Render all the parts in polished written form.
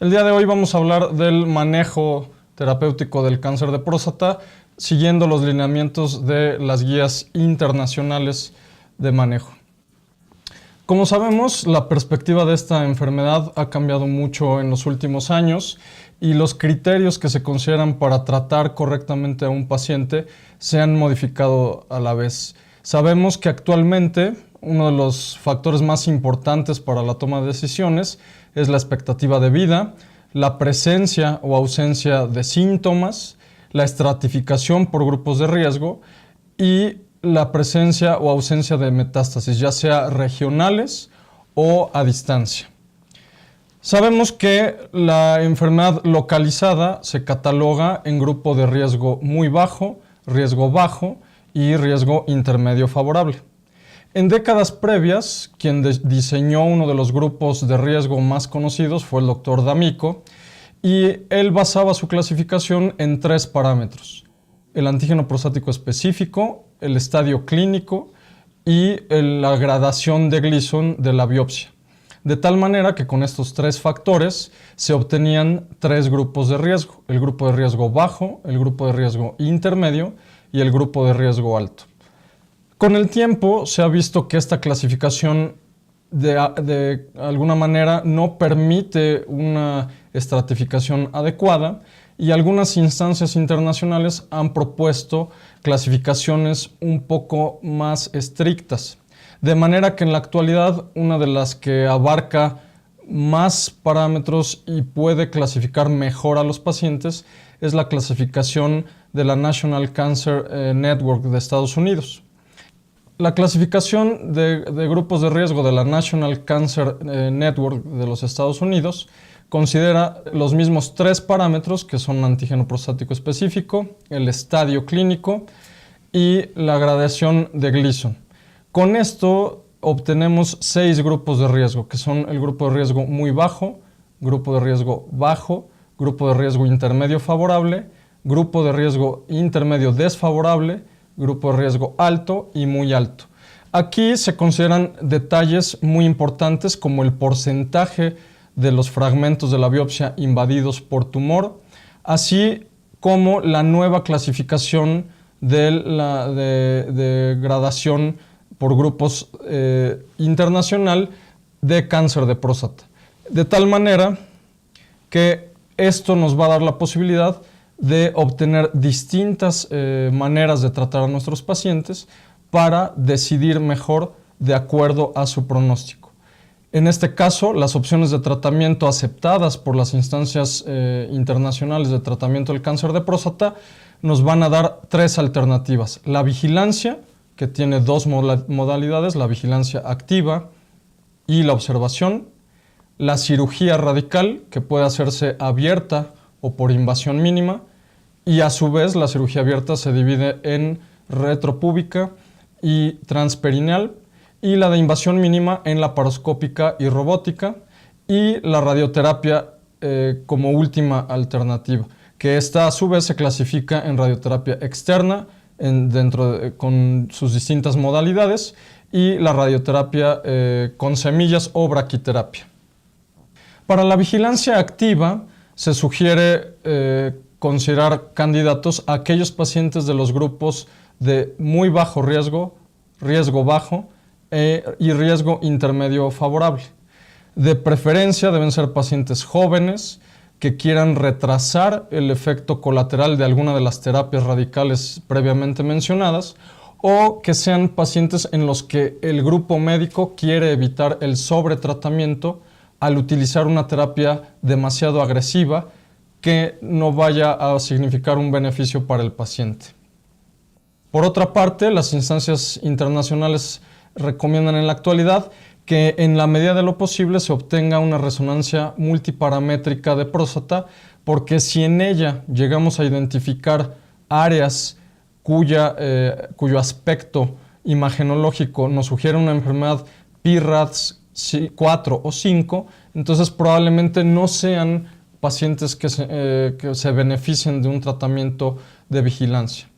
El día de hoy vamos a hablar del manejo terapéutico del cáncer de próstata, siguiendo los lineamientos de las guías internacionales de manejo. Como sabemos, la perspectiva de esta enfermedad ha cambiado mucho en los últimos años y los criterios que se consideran para tratar correctamente a un paciente se han modificado a la vez. Sabemos que actualmente uno de los factores más importantes para la toma de decisiones es la expectativa de vida, la presencia o ausencia de síntomas, la estratificación por grupos de riesgo y la presencia o ausencia de metástasis, ya sea regionales o a distancia. Sabemos que la enfermedad localizada se cataloga en grupo de riesgo muy bajo, riesgo bajo y riesgo intermedio favorable. En décadas previas, quien diseñó uno de los grupos de riesgo más conocidos fue el doctor D'Amico, y él basaba su clasificación en 3 parámetros: el antígeno prostático específico, el estadio clínico y la gradación de Gleason de la biopsia. De tal manera que con estos 3 factores se obtenían 3 grupos de riesgo: el grupo de riesgo bajo, el grupo de riesgo intermedio y el grupo de riesgo alto. Con el tiempo se ha visto que esta clasificación de alguna manera no permite una estratificación adecuada, y algunas instancias internacionales han propuesto clasificaciones un poco más estrictas. De manera que en la actualidad una de las que abarca más parámetros y puede clasificar mejor a los pacientes es la clasificación de la National Cancer Network de Estados Unidos. La clasificación de grupos de riesgo de la National Cancer Network de los Estados Unidos considera los mismos 3 parámetros, que son antígeno prostático específico, el estadio clínico y la gradación de Gleason. Con esto obtenemos 6 grupos de riesgo, que son el grupo de riesgo muy bajo, grupo de riesgo bajo, grupo de riesgo intermedio favorable, grupo de riesgo intermedio desfavorable, grupo de riesgo alto y muy alto. Aquí se consideran detalles muy importantes como el porcentaje de los fragmentos de la biopsia invadidos por tumor, así como la nueva clasificación de gradación por grupos internacional de cáncer de próstata. De tal manera que esto nos va a dar la posibilidad de obtener distintas maneras de tratar a nuestros pacientes para decidir mejor de acuerdo a su pronóstico. En este caso, las opciones de tratamiento aceptadas por las instancias internacionales de tratamiento del cáncer de próstata nos van a dar 3 alternativas: la vigilancia, que tiene 2 modalidades, la vigilancia activa y la observación; la cirugía radical, que puede hacerse abierta o por invasión mínima, y a su vez la cirugía abierta se divide en retropúbica y transperineal, y la de invasión mínima en laparoscópica y robótica, y la radioterapia como última alternativa, que esta a su vez se clasifica en radioterapia externa con sus distintas modalidades, y la radioterapia con semillas o braquiterapia. Para la vigilancia activa se sugiere considerar candidatos a aquellos pacientes de los grupos de muy bajo riesgo, riesgo bajo y riesgo intermedio favorable. De preferencia deben ser pacientes jóvenes que quieran retrasar el efecto colateral de alguna de las terapias radicales previamente mencionadas, o que sean pacientes en los que el grupo médico quiere evitar el sobretratamiento al utilizar una terapia demasiado agresiva que no vaya a significar un beneficio para el paciente. Por otra parte, las instancias internacionales recomiendan en la actualidad que en la medida de lo posible se obtenga una resonancia multiparamétrica de próstata, porque si en ella llegamos a identificar áreas cuyo aspecto imagenológico nos sugiere una enfermedad PI-RADS 4 o 5, entonces probablemente no sean pacientes que se beneficien de un tratamiento de vigilancia.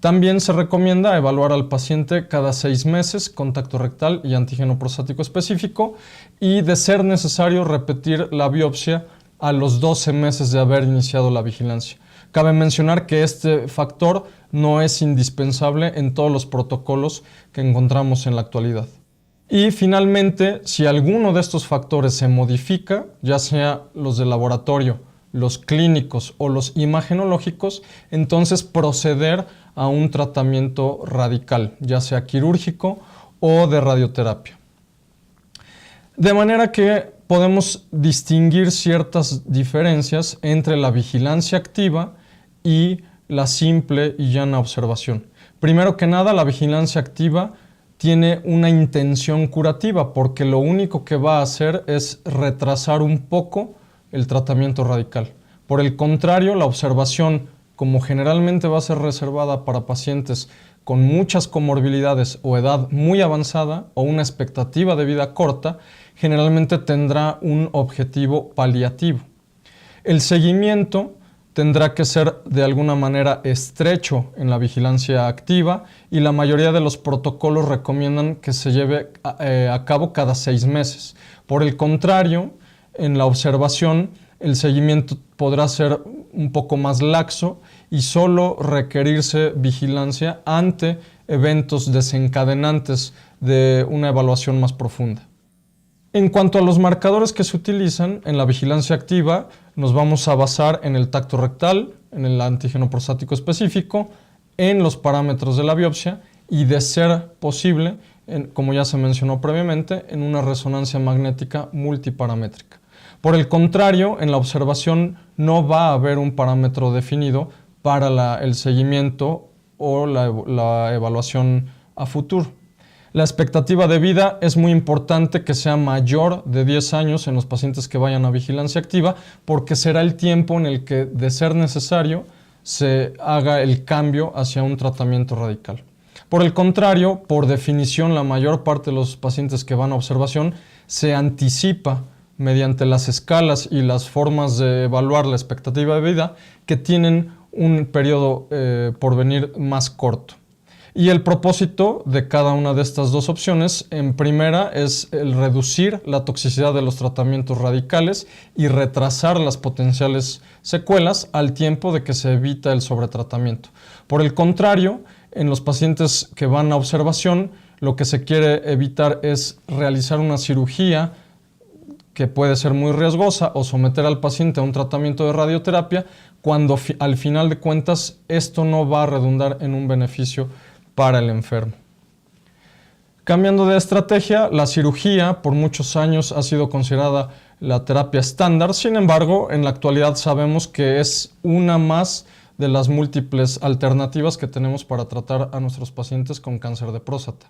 También se recomienda evaluar al paciente cada 6 meses con tacto rectal y antígeno prostático específico, y de ser necesario repetir la biopsia a los 12 meses de haber iniciado la vigilancia. Cabe mencionar que este factor no es indispensable en todos los protocolos que encontramos en la actualidad. Y finalmente, si alguno de estos factores se modifica, ya sea los de laboratorio, los clínicos o los imagenológicos, entonces proceder a un tratamiento radical, ya sea quirúrgico o de radioterapia. De manera que podemos distinguir ciertas diferencias entre la vigilancia activa y la simple y llana observación. Primero que nada, la vigilancia activa tiene una intención curativa, porque lo único que va a hacer es retrasar un poco el tratamiento radical. Por el contrario, la observación, como generalmente va a ser reservada para pacientes con muchas comorbilidades o edad muy avanzada o una expectativa de vida corta, generalmente tendrá un objetivo paliativo. El seguimiento tendrá que ser de alguna manera estrecho en la vigilancia activa y la mayoría de los protocolos recomiendan que se lleve a cabo cada 6 meses. Por el contrario, en la observación el seguimiento podrá ser un poco más laxo y solo requerirse vigilancia ante eventos desencadenantes de una evaluación más profunda. En cuanto a los marcadores que se utilizan en la vigilancia activa, nos vamos a basar en el tacto rectal, en el antígeno prostático específico, en los parámetros de la biopsia y, de ser posible, como ya se mencionó previamente, en una resonancia magnética multiparamétrica. Por el contrario, en la observación no va a haber un parámetro definido para el seguimiento o la evaluación a futuro. La expectativa de vida es muy importante que sea mayor de 10 años en los pacientes que vayan a vigilancia activa, porque será el tiempo en el que, de ser necesario, se haga el cambio hacia un tratamiento radical. Por el contrario, por definición, la mayor parte de los pacientes que van a observación se anticipa mediante las escalas y las formas de evaluar la expectativa de vida que tienen un periodo por venir más corto. Y el propósito de cada una de estas dos opciones, en primera, es el reducir la toxicidad de los tratamientos radicales y retrasar las potenciales secuelas al tiempo de que se evita el sobretratamiento. Por el contrario, en los pacientes que van a observación, lo que se quiere evitar es realizar una cirugía que puede ser muy riesgosa o someter al paciente a un tratamiento de radioterapia cuando al final de cuentas esto no va a redundar en un beneficio para el enfermo. Cambiando de estrategia, la cirugía por muchos años ha sido considerada la terapia estándar. Sin embargo, en la actualidad sabemos que es una más de las múltiples alternativas que tenemos para tratar a nuestros pacientes con cáncer de próstata.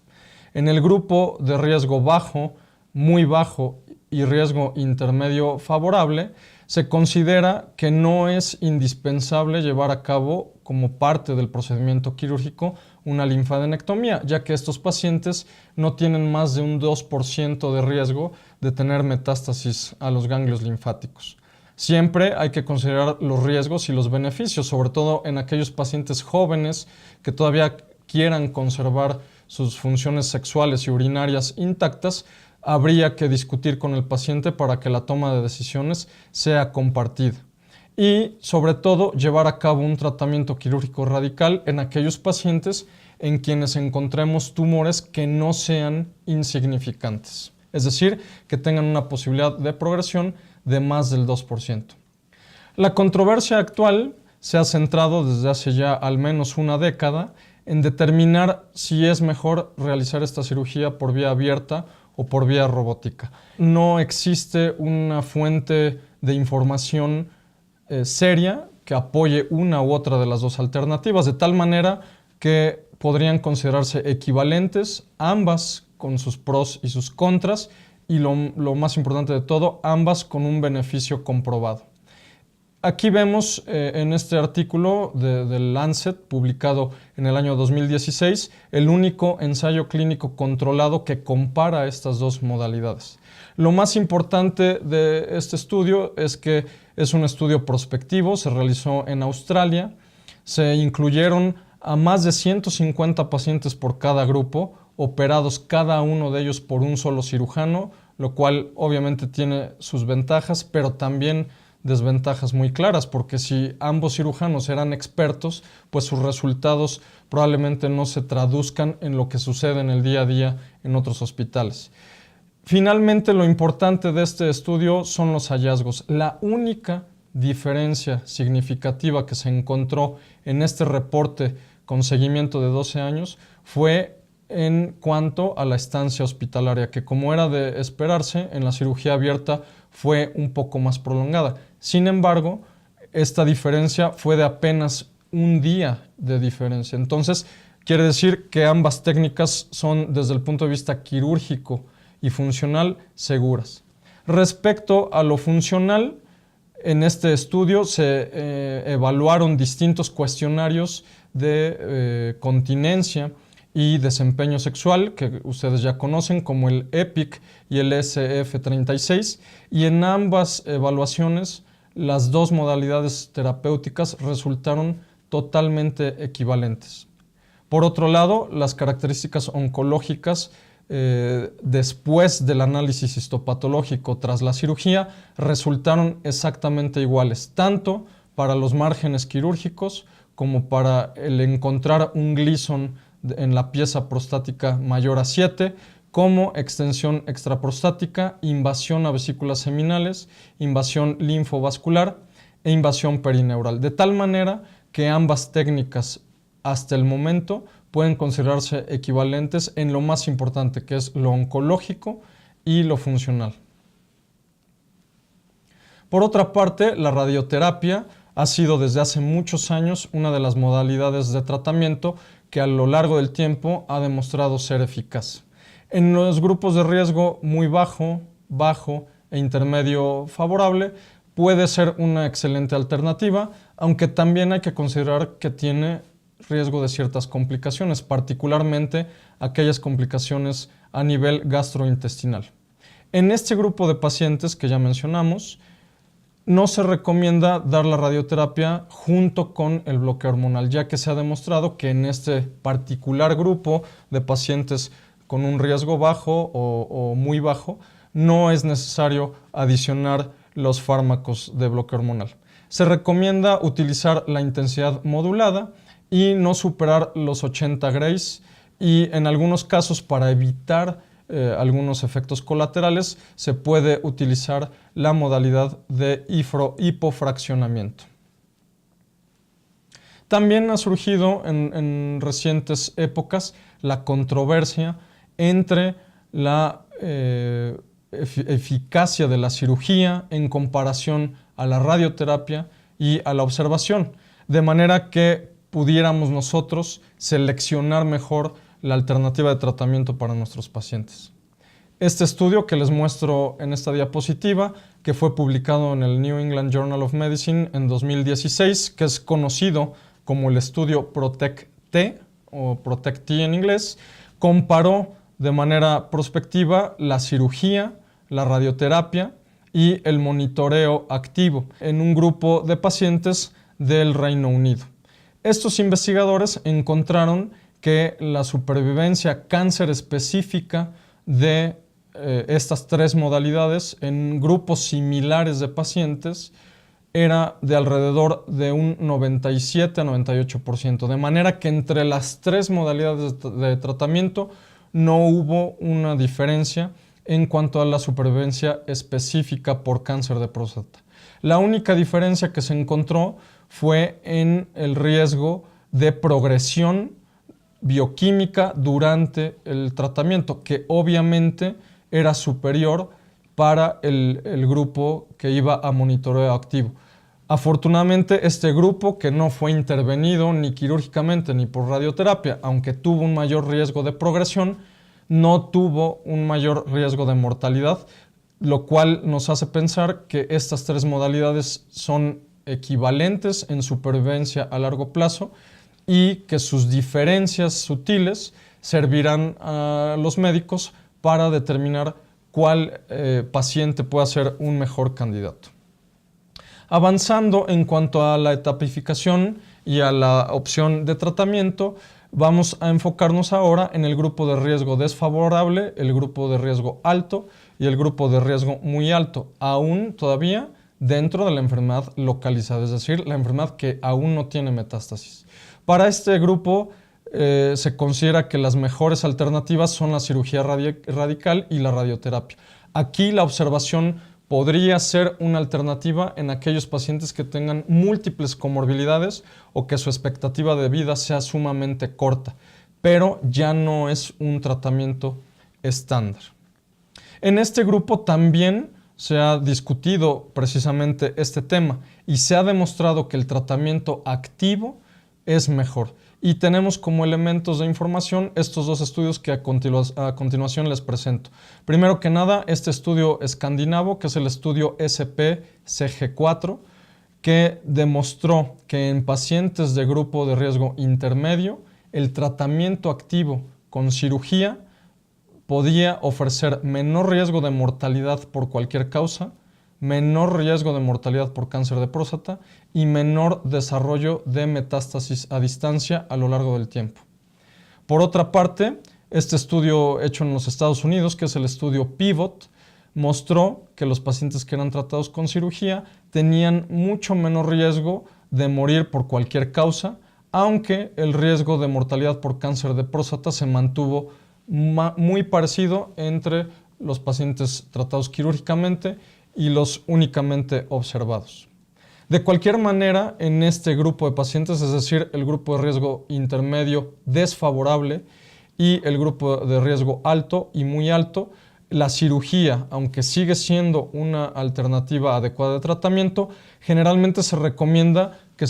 En el grupo de riesgo bajo, muy bajo y riesgo intermedio favorable, se considera que no es indispensable llevar a cabo como parte del procedimiento quirúrgico una linfadenectomía, ya que estos pacientes no tienen más de un 2% de riesgo de tener metástasis a los ganglios linfáticos. Siempre hay que considerar los riesgos y los beneficios, sobre todo en aquellos pacientes jóvenes que todavía quieran conservar sus funciones sexuales y urinarias intactas. Habría que discutir con el paciente para que la toma de decisiones sea compartida. Y, sobre todo, llevar a cabo un tratamiento quirúrgico radical en aquellos pacientes en quienes encontremos tumores que no sean insignificantes, es decir, que tengan una posibilidad de progresión de más del 2%. La controversia actual se ha centrado desde hace ya al menos una década en determinar si es mejor realizar esta cirugía por vía abierta o por vía robótica. No existe una fuente de información seria que apoye una u otra de las dos alternativas, de tal manera que podrían considerarse equivalentes, ambas con sus pros y sus contras, y lo más importante de todo, ambas con un beneficio comprobado. Aquí vemos en este artículo del Lancet, publicado en el año 2016, el único ensayo clínico controlado que compara estas dos modalidades. Lo más importante de este estudio es que es un estudio prospectivo, se realizó en Australia, se incluyeron a más de 150 pacientes por cada grupo, operados cada uno de ellos por un solo cirujano, lo cual obviamente tiene sus ventajas, pero también desventajas muy claras, porque si ambos cirujanos eran expertos, pues sus resultados probablemente no se traduzcan en lo que sucede en el día a día en otros hospitales. Finalmente, lo importante de este estudio son los hallazgos. La única diferencia significativa que se encontró en este reporte con seguimiento de 12 años fue en cuanto a la estancia hospitalaria, que como era de esperarse, en la cirugía abierta fue un poco más prolongada. Sin embargo, esta diferencia fue de apenas un día de diferencia. Entonces, quiere decir que ambas técnicas son, desde el punto de vista quirúrgico y funcional, seguras. Respecto a lo funcional, en este estudio se evaluaron distintos cuestionarios de continencia y desempeño sexual, que ustedes ya conocen, como el EPIC y el SF36, y en ambas evaluaciones las dos modalidades terapéuticas resultaron totalmente equivalentes. Por otro lado, las características oncológicas después del análisis histopatológico tras la cirugía resultaron exactamente iguales, tanto para los márgenes quirúrgicos como para el encontrar un Gleason en la pieza prostática mayor a 7, como extensión extraprostática, invasión a vesículas seminales, invasión linfovascular e invasión perineural, de tal manera que ambas técnicas hasta el momento pueden considerarse equivalentes en lo más importante, que es lo oncológico y lo funcional. Por otra parte, la radioterapia ha sido desde hace muchos años una de las modalidades de tratamiento que a lo largo del tiempo ha demostrado ser eficaz. En los grupos de riesgo muy bajo, bajo e intermedio favorable puede ser una excelente alternativa, aunque también hay que considerar que tiene riesgo de ciertas complicaciones, particularmente aquellas complicaciones a nivel gastrointestinal. En este grupo de pacientes que ya mencionamos, no se recomienda dar la radioterapia junto con el bloqueo hormonal, ya que se ha demostrado que en este particular grupo de pacientes con un riesgo bajo o muy bajo, no es necesario adicionar los fármacos de bloqueo hormonal. Se recomienda utilizar la intensidad modulada y no superar los 80 grays, y en algunos casos, para evitar algunos efectos colaterales, se puede utilizar la modalidad de hipofraccionamiento. También ha surgido en recientes épocas la controversia entre la eficacia de la cirugía en comparación a la radioterapia y a la observación, de manera que pudiéramos nosotros seleccionar mejor la alternativa de tratamiento para nuestros pacientes. Este estudio que les muestro en esta diapositiva, que fue publicado en el New England Journal of Medicine en 2016, que es conocido como el estudio PROTECT-T o PROTECT-T en inglés, comparó de manera prospectiva la cirugía, la radioterapia y el monitoreo activo en un grupo de pacientes del Reino Unido. Estos investigadores encontraron que la supervivencia cáncer específica de estas tres modalidades en grupos similares de pacientes era de alrededor de un 97 a 98%, de manera que entre las tres modalidades de tratamiento no hubo una diferencia en cuanto a la supervivencia específica por cáncer de próstata. La única diferencia que se encontró fue en el riesgo de progresión bioquímica durante el tratamiento, que obviamente era superior para el grupo que iba a monitoreo activo. Afortunadamente, este grupo, que no fue intervenido ni quirúrgicamente ni por radioterapia, aunque tuvo un mayor riesgo de progresión, no tuvo un mayor riesgo de mortalidad, lo cual nos hace pensar que estas tres modalidades son equivalentes en supervivencia a largo plazo y que sus diferencias sutiles servirán a los médicos para determinar cuál paciente pueda ser un mejor candidato. Avanzando en cuanto a la etapificación y a la opción de tratamiento, vamos a enfocarnos ahora en el grupo de riesgo desfavorable, el grupo de riesgo alto y el grupo de riesgo muy alto, aún todavía dentro de la enfermedad localizada, es decir, la enfermedad que aún no tiene metástasis. Para este grupo se considera que las mejores alternativas son la cirugía radical y la radioterapia. Aquí la observación podría ser una alternativa en aquellos pacientes que tengan múltiples comorbilidades o que su expectativa de vida sea sumamente corta, pero ya no es un tratamiento estándar. En este grupo también se ha discutido precisamente este tema y se ha demostrado que el tratamiento activo es mejor. Y tenemos como elementos de información estos dos estudios que a continuación les presento. Primero que nada, este estudio escandinavo, que es el estudio SP-CG4, que demostró que en pacientes de grupo de riesgo intermedio, el tratamiento activo con cirugía podía ofrecer menor riesgo de mortalidad por cualquier causa, menor riesgo de mortalidad por cáncer de próstata y menor desarrollo de metástasis a distancia a lo largo del tiempo. Por otra parte, este estudio hecho en los Estados Unidos, que es el estudio PIVOT, mostró que los pacientes que eran tratados con cirugía tenían mucho menor riesgo de morir por cualquier causa, aunque el riesgo de mortalidad por cáncer de próstata se mantuvo muy parecido entre los pacientes tratados quirúrgicamente y los únicamente observados. De cualquier manera, en este grupo de pacientes, es decir, el grupo de riesgo intermedio desfavorable y el grupo de riesgo alto y muy alto, la cirugía, aunque sigue siendo una alternativa adecuada de tratamiento, generalmente se recomienda que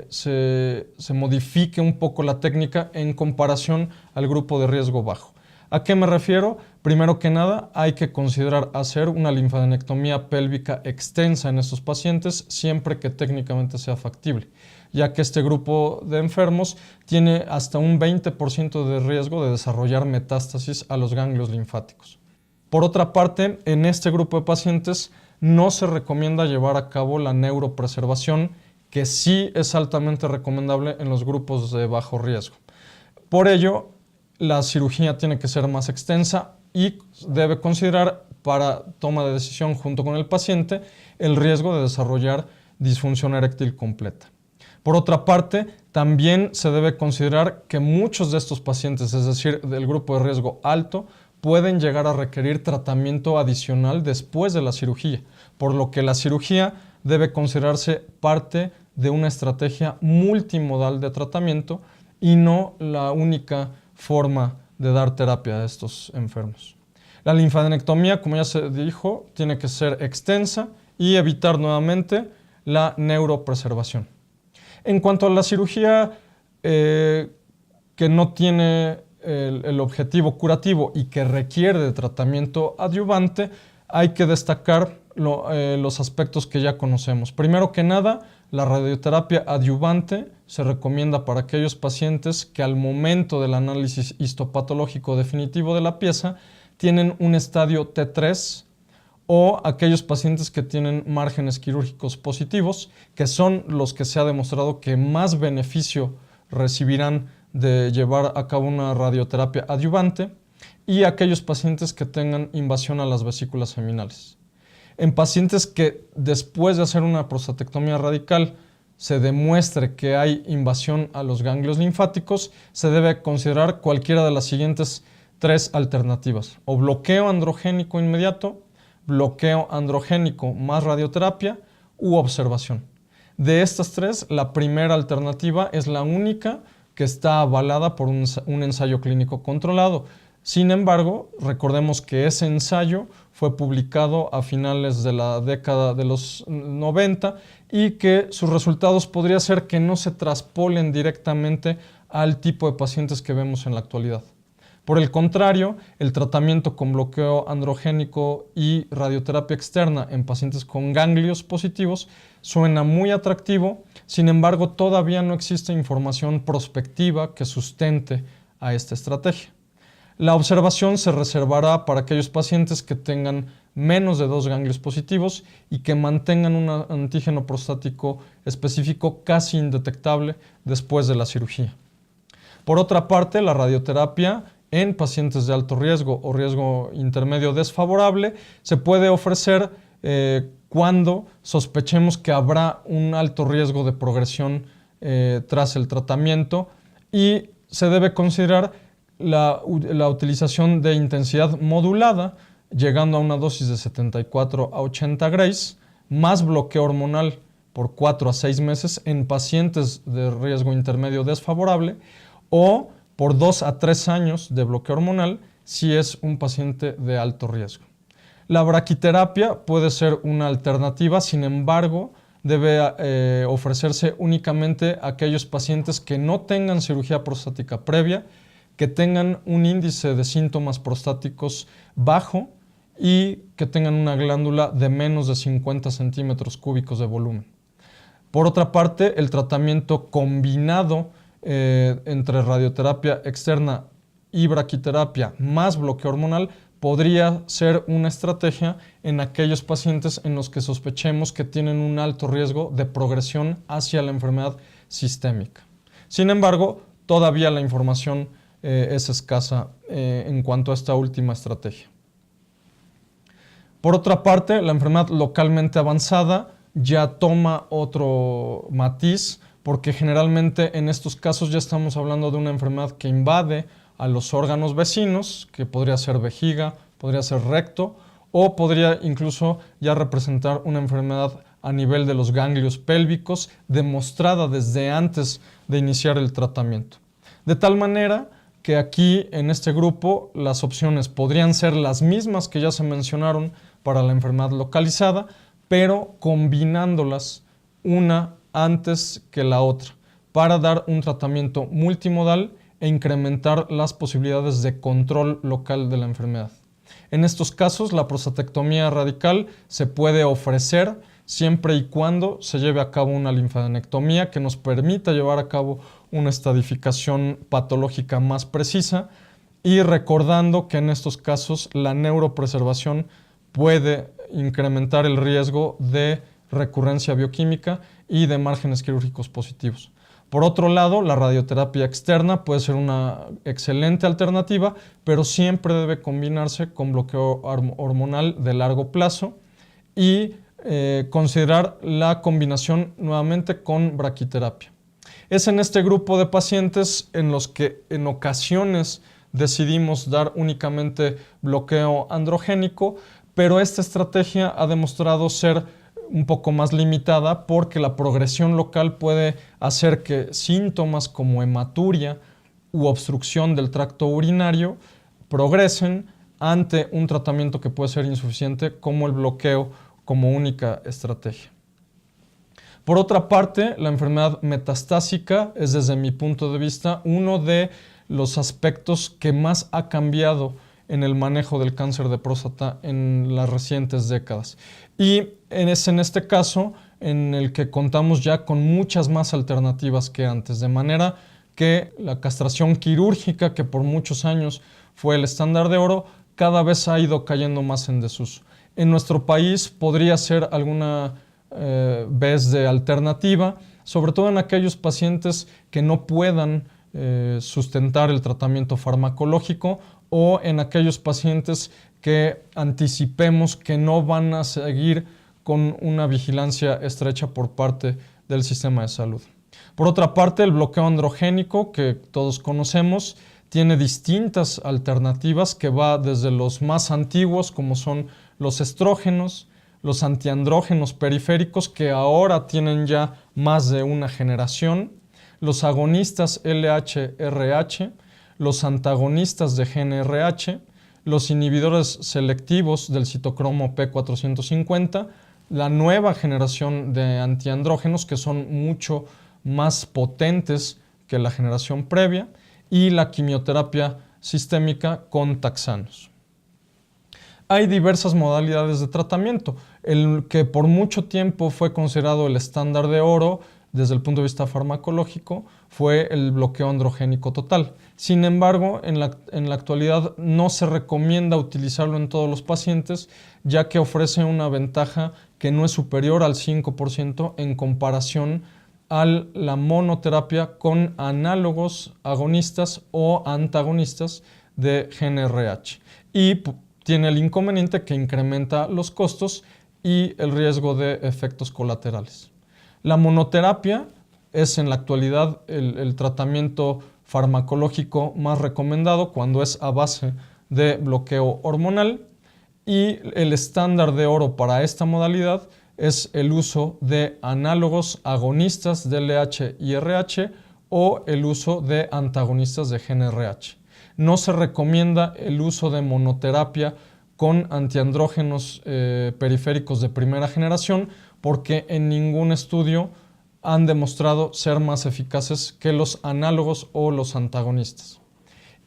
se modifique un poco la técnica en comparación al grupo de riesgo bajo. ¿A qué me refiero? Primero que nada, hay que considerar hacer una linfadenectomía pélvica extensa en estos pacientes siempre que técnicamente sea factible, ya que este grupo de enfermos tiene hasta un 20% de riesgo de desarrollar metástasis a los ganglios linfáticos. Por otra parte, en este grupo de pacientes no se recomienda llevar a cabo la neuropreservación, que sí es altamente recomendable en los grupos de bajo riesgo. Por ello, la cirugía tiene que ser más extensa y debe considerar para toma de decisión junto con el paciente el riesgo de desarrollar disfunción eréctil completa. Por otra parte, también se debe considerar que muchos de estos pacientes, es decir, del grupo de riesgo alto, pueden llegar a requerir tratamiento adicional después de la cirugía, por lo que la cirugía debe considerarse parte de una estrategia multimodal de tratamiento y no la única forma de dar terapia a estos enfermos. La linfadenectomía, como ya se dijo, tiene que ser extensa y evitar nuevamente la neuropreservación. En cuanto a la cirugía que no tiene el objetivo curativo y que requiere de tratamiento adyuvante, hay que destacar los aspectos que ya conocemos. Primero que nada, la radioterapia adyuvante se recomienda para aquellos pacientes que al momento del análisis histopatológico definitivo de la pieza tienen un estadio T3 o aquellos pacientes que tienen márgenes quirúrgicos positivos, que son los que se ha demostrado que más beneficio recibirán de llevar a cabo una radioterapia adyuvante, y aquellos pacientes que tengan invasión a las vesículas seminales. En pacientes que después de hacer una prostatectomía radical se demuestre que hay invasión a los ganglios linfáticos, se debe considerar cualquiera de las siguientes tres alternativas: o bloqueo androgénico inmediato, bloqueo androgénico más radioterapia u observación. De estas tres, la primera alternativa es la única que está avalada por un ensayo clínico controlado. Sin embargo, recordemos que ese ensayo fue publicado a finales de la década de los 90 y que sus resultados podría ser que no se traspolen directamente al tipo de pacientes que vemos en la actualidad. Por el contrario, el tratamiento con bloqueo androgénico y radioterapia externa en pacientes con ganglios positivos suena muy atractivo, sin embargo, todavía no existe información prospectiva que sustente a esta estrategia. La observación se reservará para aquellos pacientes que tengan menos de 2 ganglios positivos y que mantengan un antígeno prostático específico casi indetectable después de la cirugía. Por otra parte, la radioterapia en pacientes de alto riesgo o riesgo intermedio desfavorable se puede ofrecer cuando sospechemos que habrá un alto riesgo de progresión tras el tratamiento, y se debe considerar la utilización de intensidad modulada, llegando a una dosis de 74 a 80 grays, más bloqueo hormonal por 4 a 6 meses en pacientes de riesgo intermedio desfavorable, o por 2 a 3 años de bloqueo hormonal si es un paciente de alto riesgo. La braquiterapia puede ser una alternativa, sin embargo, debe ofrecerse únicamente a aquellos pacientes que no tengan cirugía prostática previa, que tengan un índice de síntomas prostáticos bajo y que tengan una glándula de menos de 50 centímetros cúbicos de volumen. Por otra parte, el tratamiento combinado entre radioterapia externa y braquiterapia más bloqueo hormonal podría ser una estrategia en aquellos pacientes en los que sospechemos que tienen un alto riesgo de progresión hacia la enfermedad sistémica. Sin embargo, todavía la información es escasa en cuanto a esta última estrategia. Por otra parte, la enfermedad localmente avanzada ya toma otro matiz, porque generalmente en estos casos ya estamos hablando de una enfermedad que invade a los órganos vecinos, que podría ser vejiga, podría ser recto, o podría incluso ya representar una enfermedad a nivel de los ganglios pélvicos, demostrada desde antes de iniciar el tratamiento. De tal manera que aquí en este grupo las opciones podrían ser las mismas que ya se mencionaron para la enfermedad localizada, pero combinándolas una antes que la otra, para dar un tratamiento multimodal e incrementar las posibilidades de control local de la enfermedad. En estos casos, la prostatectomía radical se puede ofrecer siempre y cuando se lleve a cabo una linfadenectomía que nos permita llevar a cabo una estadificación patológica más precisa, y recordando que en estos casos la neuropreservación puede incrementar el riesgo de recurrencia bioquímica y de márgenes quirúrgicos positivos. Por otro lado, la radioterapia externa puede ser una excelente alternativa, pero siempre debe combinarse con bloqueo hormonal de largo plazo y considerar la combinación nuevamente con braquiterapia. Es en este grupo de pacientes en los que en ocasiones decidimos dar únicamente bloqueo androgénico, pero esta estrategia ha demostrado ser un poco más limitada porque la progresión local puede hacer que síntomas como hematuria u obstrucción del tracto urinario progresen ante un tratamiento que puede ser insuficiente, como el bloqueo como única estrategia. Por otra parte, la enfermedad metastásica es, desde mi punto de vista, uno de los aspectos que más ha cambiado en el manejo del cáncer de próstata en las recientes décadas. Y es en este caso en el que contamos ya con muchas más alternativas que antes, de manera que la castración quirúrgica, que por muchos años fue el estándar de oro, cada vez ha ido cayendo más en desuso. En nuestro país podría ser alguna vez de alternativa, sobre todo en aquellos pacientes que no puedan sustentar el tratamiento farmacológico, o en aquellos pacientes que anticipemos que no van a seguir con una vigilancia estrecha por parte del sistema de salud. Por otra parte, el bloqueo androgénico, que todos conocemos, tiene distintas alternativas, que va desde los más antiguos, como son los estrógenos, los antiandrógenos periféricos, que ahora tienen ya más de una generación, los agonistas LH-RH, los antagonistas de GnRH, los inhibidores selectivos del citocromo P450, la nueva generación de antiandrógenos, que son mucho más potentes que la generación previa, y la quimioterapia sistémica con taxanos. Hay diversas modalidades de tratamiento. El que por mucho tiempo fue considerado el estándar de oro desde el punto de vista farmacológico fue el bloqueo androgénico total. Sin embargo, en la actualidad no se recomienda utilizarlo en todos los pacientes, ya que ofrece una ventaja que no es superior al 5% en comparación a la monoterapia con análogos agonistas o antagonistas de GnRH. Y tiene el inconveniente que incrementa los costos y el riesgo de efectos colaterales. La monoterapia es en la actualidad el tratamiento farmacológico más recomendado cuando es a base de bloqueo hormonal, y el estándar de oro para esta modalidad es el uso de análogos agonistas de LH y RH o el uso de antagonistas de GnRH. No se recomienda el uso de monoterapia con antiandrógenos periféricos de primera generación porque en ningún estudio han demostrado ser más eficaces que los análogos o los antagonistas.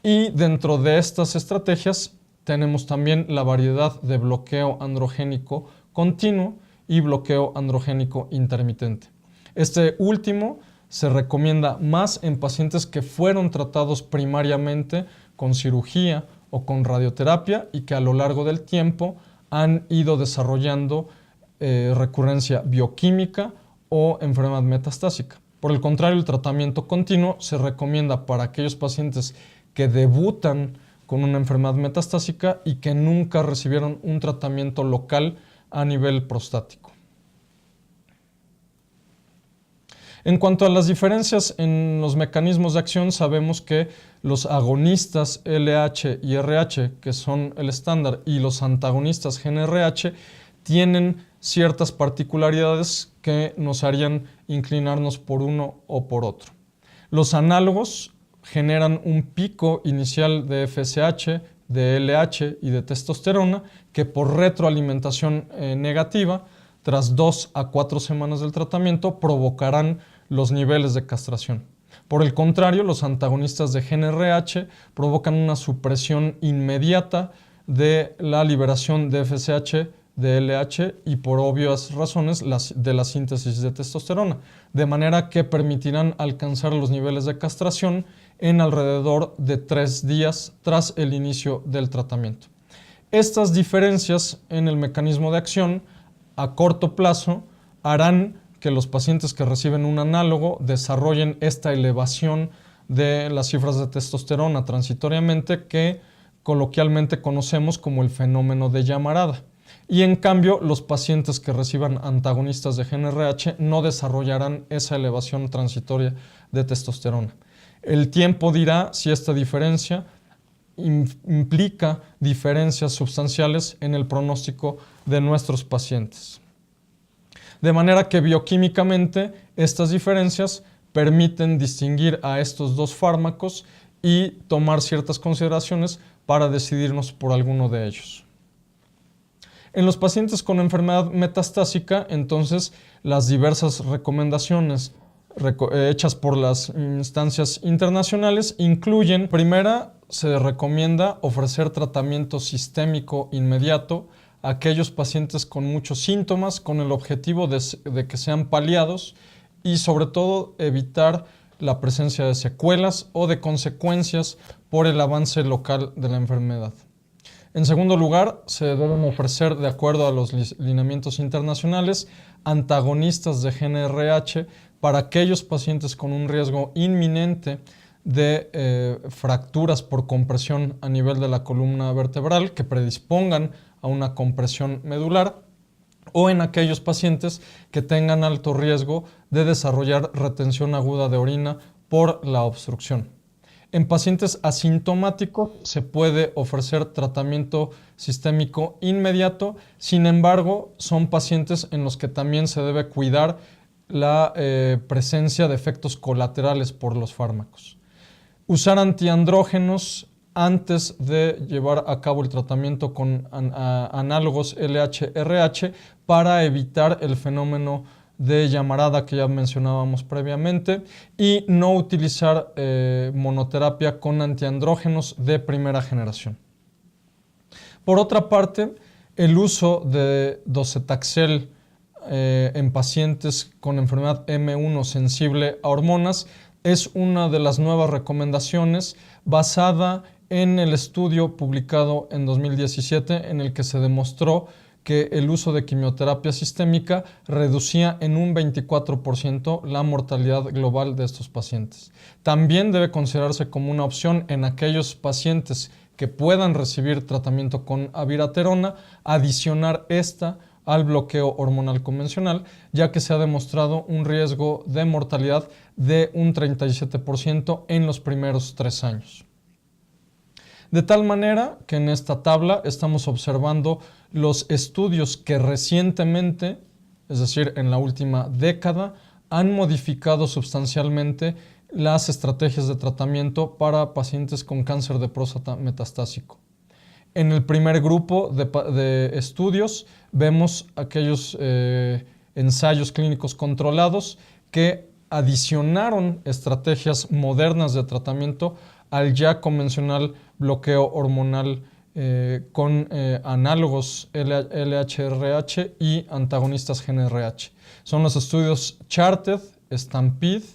Y dentro de estas estrategias tenemos también la variedad de bloqueo androgénico continuo y bloqueo androgénico intermitente. Este último se recomienda más en pacientes que fueron tratados primariamente con cirugía o con radioterapia y que a lo largo del tiempo han ido desarrollando recurrencia bioquímica o enfermedad metastásica. Por el contrario, el tratamiento continuo se recomienda para aquellos pacientes que debutan con una enfermedad metastásica y que nunca recibieron un tratamiento local a nivel prostático. En cuanto a las diferencias en los mecanismos de acción, sabemos que los agonistas LH y RH, que son el estándar, y los antagonistas GnRH, tienen ciertas particularidades que nos harían inclinarnos por uno o por otro. Los análogos generan un pico inicial de FSH, de LH y de testosterona que por retroalimentación negativa, tras 2 a 4 semanas del tratamiento, provocarán los niveles de castración. Por el contrario, los antagonistas de GnRH provocan una supresión inmediata de la liberación de FSH, de LH y por obvias razones de la síntesis de testosterona, de manera que permitirán alcanzar los niveles de castración en alrededor de 3 días tras el inicio del tratamiento. Estas diferencias en el mecanismo de acción a corto plazo harán que los pacientes que reciben un análogo desarrollen esta elevación de las cifras de testosterona transitoriamente que coloquialmente conocemos como el fenómeno de llamarada. Y en cambio, los pacientes que reciban antagonistas de GnRH no desarrollarán esa elevación transitoria de testosterona. El tiempo dirá si esta diferencia implica diferencias sustanciales en el pronóstico de nuestros pacientes. De manera que bioquímicamente estas diferencias permiten distinguir a estos dos fármacos y tomar ciertas consideraciones para decidirnos por alguno de ellos. En los pacientes con enfermedad metastásica, entonces, las diversas recomendaciones hechas por las instancias internacionales incluyen: primera, se recomienda ofrecer tratamiento sistémico inmediato a aquellos pacientes con muchos síntomas con el objetivo de que sean paliados y sobre todo evitar la presencia de secuelas o de consecuencias por el avance local de la enfermedad. En segundo lugar, se deben ofrecer, de acuerdo a los lineamientos internacionales, antagonistas de GnRH para aquellos pacientes con un riesgo inminente de fracturas por compresión a nivel de la columna vertebral que predispongan a una compresión medular, o en aquellos pacientes que tengan alto riesgo de desarrollar retención aguda de orina por la obstrucción. En pacientes asintomáticos se puede ofrecer tratamiento sistémico inmediato, sin embargo, son pacientes en los que también se debe cuidar la presencia de efectos colaterales por los fármacos. Usar antiandrógenos antes de llevar a cabo el tratamiento con análogos LH-RH para evitar el fenómeno de llamarada que ya mencionábamos previamente, y no utilizar monoterapia con antiandrógenos de primera generación. Por otra parte, el uso de docetaxel en pacientes con enfermedad M1 sensible a hormonas es una de las nuevas recomendaciones basada en el estudio publicado en 2017 en el que se demostró que el uso de quimioterapia sistémica reducía en un 24% la mortalidad global de estos pacientes. También debe considerarse como una opción en aquellos pacientes que puedan recibir tratamiento con abiraterona, adicionar esta al bloqueo hormonal convencional, ya que se ha demostrado un riesgo de mortalidad de un 37% en los primeros 3 años. De tal manera que en esta tabla estamos observando los estudios que recientemente, es decir, en la última década, han modificado sustancialmente las estrategias de tratamiento para pacientes con cáncer de próstata metastásico. En el primer grupo de estudios vemos aquellos ensayos clínicos controlados que adicionaron estrategias modernas de tratamiento al ya convencional bloqueo hormonal con análogos LHRH y antagonistas GnRH. Son los estudios CHAARTED, STAMPEDE,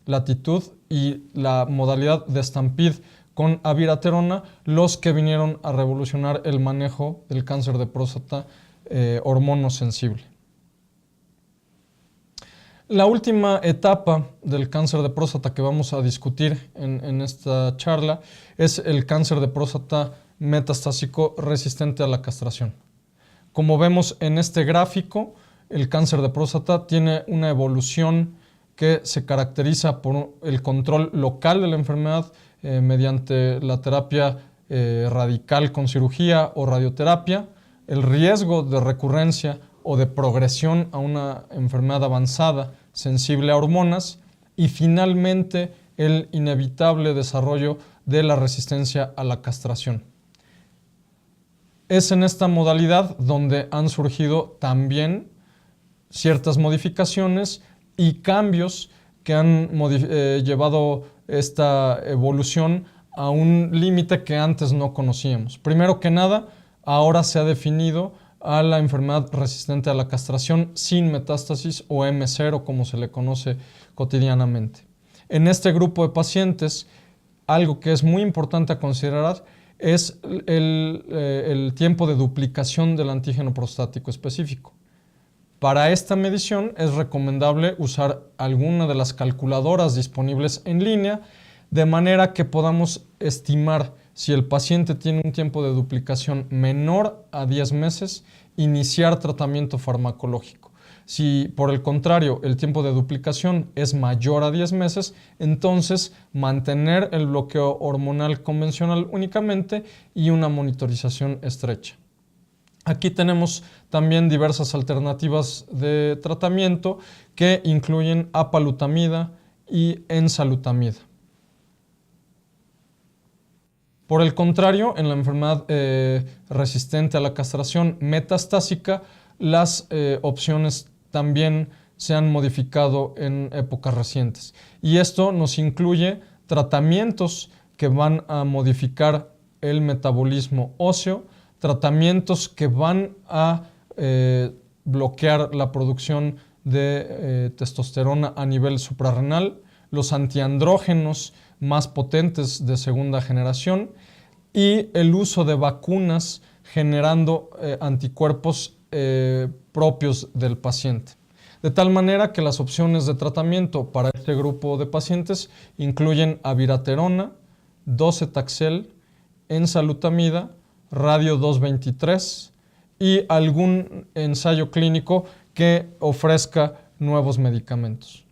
LATITUDE y la modalidad de STAMPEDE con abiraterona los que vinieron a revolucionar el manejo del cáncer de próstata hormonosensible. La última etapa del cáncer de próstata que vamos a discutir en esta charla es el cáncer de próstata metastásico resistente a la castración. Como vemos en este gráfico, el cáncer de próstata tiene una evolución que se caracteriza por el control local de la enfermedad mediante la terapia radical con cirugía o radioterapia, el riesgo de recurrencia o de progresión a una enfermedad avanzada sensible a hormonas y finalmente el inevitable desarrollo de la resistencia a la castración. Es en esta modalidad donde han surgido también ciertas modificaciones y cambios que han llevado esta evolución a un límite que antes no conocíamos. Primero que nada, ahora se ha definido a la enfermedad resistente a la castración sin metástasis o M0 como se le conoce cotidianamente. En este grupo de pacientes, algo que es muy importante a considerar es el tiempo de duplicación del antígeno prostático específico. Para esta medición es recomendable usar alguna de las calculadoras disponibles en línea de manera que podamos estimar si el paciente tiene un tiempo de duplicación menor a 10 meses, iniciar tratamiento farmacológico. Si por el contrario el tiempo de duplicación es mayor a 10 meses, entonces mantener el bloqueo hormonal convencional únicamente y una monitorización estrecha. Aquí tenemos también diversas alternativas de tratamiento que incluyen apalutamida y enzalutamida. Por el contrario, en la enfermedad resistente a la castración metastásica, las opciones también se han modificado en épocas recientes. Y esto nos incluye tratamientos que van a modificar el metabolismo óseo, tratamientos que van a bloquear la producción de testosterona a nivel suprarrenal, los antiandrógenos más potentes de segunda generación y el uso de vacunas generando anticuerpos propios del paciente. De tal manera que las opciones de tratamiento para este grupo de pacientes incluyen abiraterona, docetaxel, enzalutamida, radio 223 y algún ensayo clínico que ofrezca nuevos medicamentos.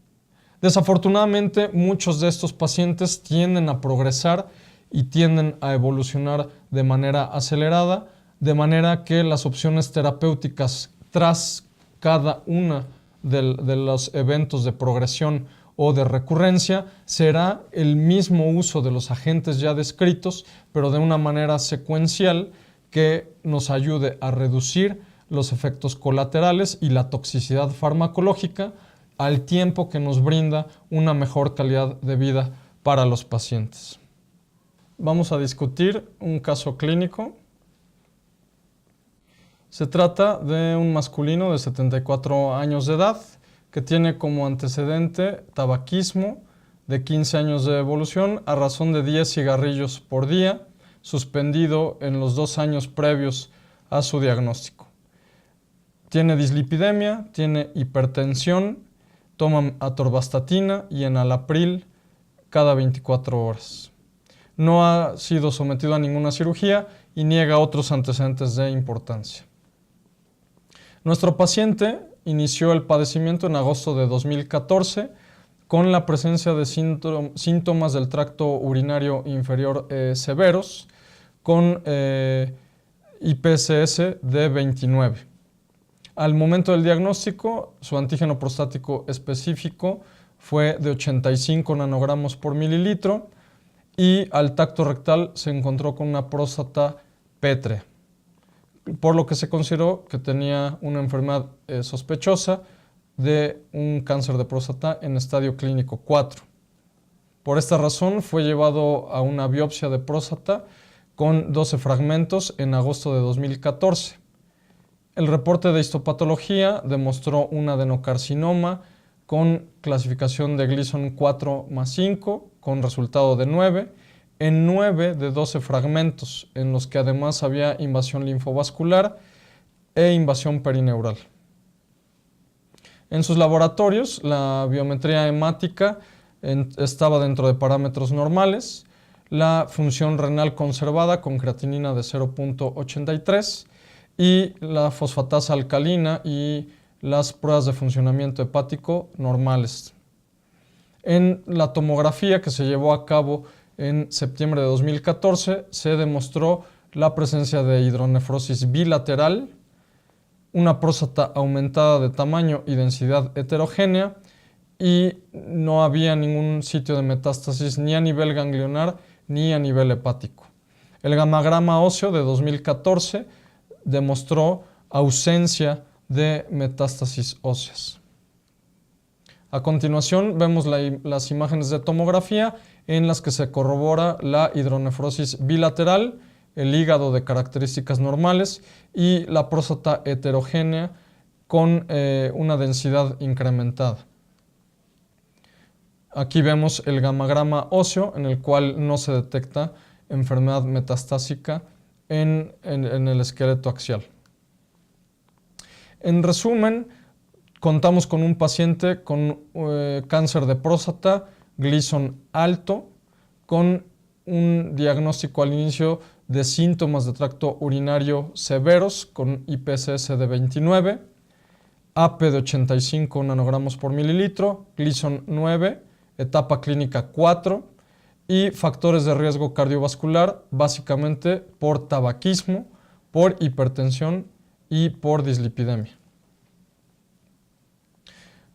Desafortunadamente, muchos de estos pacientes tienden a progresar y tienden a evolucionar de manera acelerada, de manera que las opciones terapéuticas tras cada una de los eventos de progresión o de recurrencia será el mismo uso de los agentes ya descritos, pero de una manera secuencial que nos ayude a reducir los efectos colaterales y la toxicidad farmacológica al tiempo que nos brinda una mejor calidad de vida para los pacientes. Vamos a discutir un caso clínico. Se trata de un masculino de 74 años de edad que tiene como antecedente tabaquismo de 15 años de evolución a razón de 10 cigarrillos por día, suspendido en los 2 años previos a su diagnóstico. Tiene dislipidemia, tiene hipertensión, toma atorvastatina y enalapril cada 24 horas. No ha sido sometido a ninguna cirugía y niega otros antecedentes de importancia. Nuestro paciente inició el padecimiento en agosto de 2014 con la presencia de síntomas del tracto urinario inferior severos con IPSS de 29. Al momento del diagnóstico, su antígeno prostático específico fue de 85 nanogramos por mililitro y al tacto rectal se encontró con una próstata pétrea, por lo que se consideró que tenía una enfermedad sospechosa de un cáncer de próstata en estadio clínico 4. Por esta razón fue llevado a una biopsia de próstata con 12 fragmentos en agosto de 2014. El reporte de histopatología demostró un adenocarcinoma con clasificación de Gleason 4+5 con resultado de 9 en 9 de 12 fragmentos, en los que además había invasión linfovascular e invasión perineural. En sus laboratorios, la biometría hemática estaba dentro de parámetros normales, la función renal conservada con creatinina de 0.83 y la fosfatasa alcalina y las pruebas de funcionamiento hepático normales. En la tomografía que se llevó a cabo en septiembre de 2014 se demostró la presencia de hidronefrosis bilateral, una próstata aumentada de tamaño y densidad heterogénea y no había ningún sitio de metástasis ni a nivel ganglionar ni a nivel hepático. El gamagrama óseo de 2014 demostró ausencia de metástasis óseas. A continuación vemos las imágenes de tomografía en las que se corrobora la hidronefrosis bilateral, el hígado de características normales y la próstata heterogénea con una densidad incrementada. Aquí vemos el gamagrama óseo en el cual no se detecta enfermedad metastásica en el esqueleto axial. En resumen, contamos con un paciente con cáncer de próstata, Gleason alto, con un diagnóstico al inicio de síntomas de tracto urinario severos con IPSS de 29, AP de 85 nanogramos por mililitro, Gleason 9, etapa clínica 4 y factores de riesgo cardiovascular básicamente por tabaquismo, por hipertensión y por dislipidemia.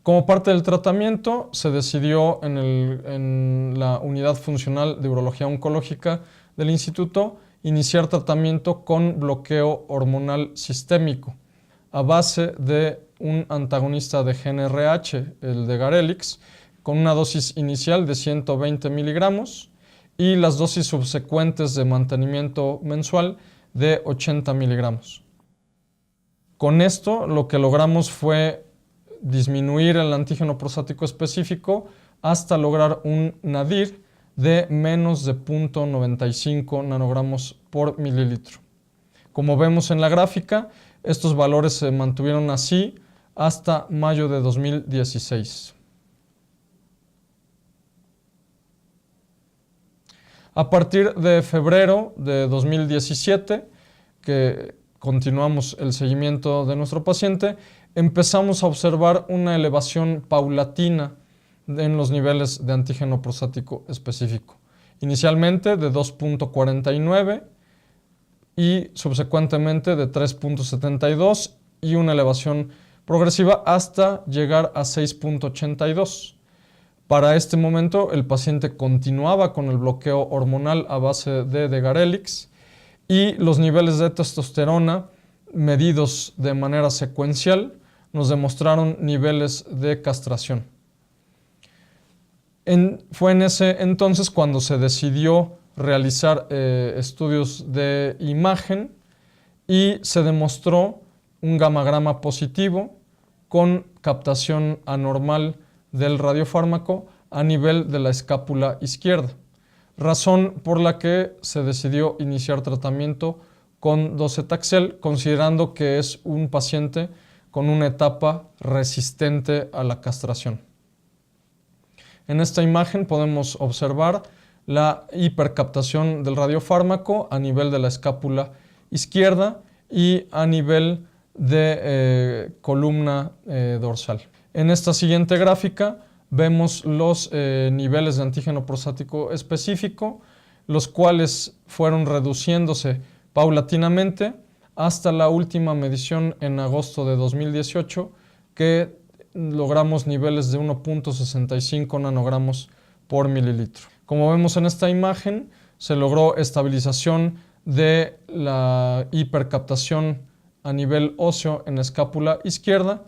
Como parte del tratamiento, se decidió en la unidad funcional de urología oncológica del instituto iniciar tratamiento con bloqueo hormonal sistémico a base de un antagonista de GnRH, el de Garelix, con una dosis inicial de 120 miligramos y las dosis subsecuentes de mantenimiento mensual de 80 miligramos. Con esto lo que logramos fue disminuir el antígeno prostático específico hasta lograr un nadir de menos de 0.95 nanogramos por mililitro. Como vemos en la gráfica, estos valores se mantuvieron así hasta mayo de 2016. A partir de febrero de 2017, que continuamos el seguimiento de nuestro paciente, empezamos a observar una elevación paulatina en los niveles de antígeno prostático específico. Inicialmente de 2.49 y subsecuentemente de 3.72 y una elevación progresiva hasta llegar a 6.82. Para este momento el paciente continuaba con el bloqueo hormonal a base de Degarelix y los niveles de testosterona medidos de manera secuencial nos demostraron niveles de castración. Fue en ese entonces cuando se decidió realizar estudios de imagen y se demostró un gamagrama positivo con captación anormal del radiofármaco a nivel de la escápula izquierda, razón por la que se decidió iniciar tratamiento con docetaxel, considerando que es un paciente con una etapa resistente a la castración. En esta imagen podemos observar la hipercaptación del radiofármaco a nivel de la escápula izquierda y a nivel de columna dorsal. En esta siguiente gráfica vemos los niveles de antígeno prostático específico, los cuales fueron reduciéndose paulatinamente hasta la última medición en agosto de 2018, que logramos niveles de 1.65 nanogramos por mililitro. Como vemos en esta imagen, se logró estabilización de la hipercaptación a nivel óseo en la escápula izquierda,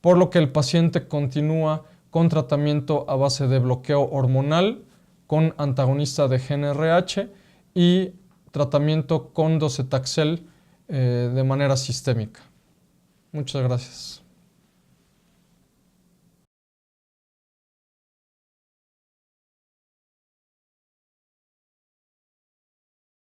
por lo que el paciente continúa con tratamiento a base de bloqueo hormonal con antagonista de GnRH y tratamiento con docetaxel de manera sistémica. Muchas gracias.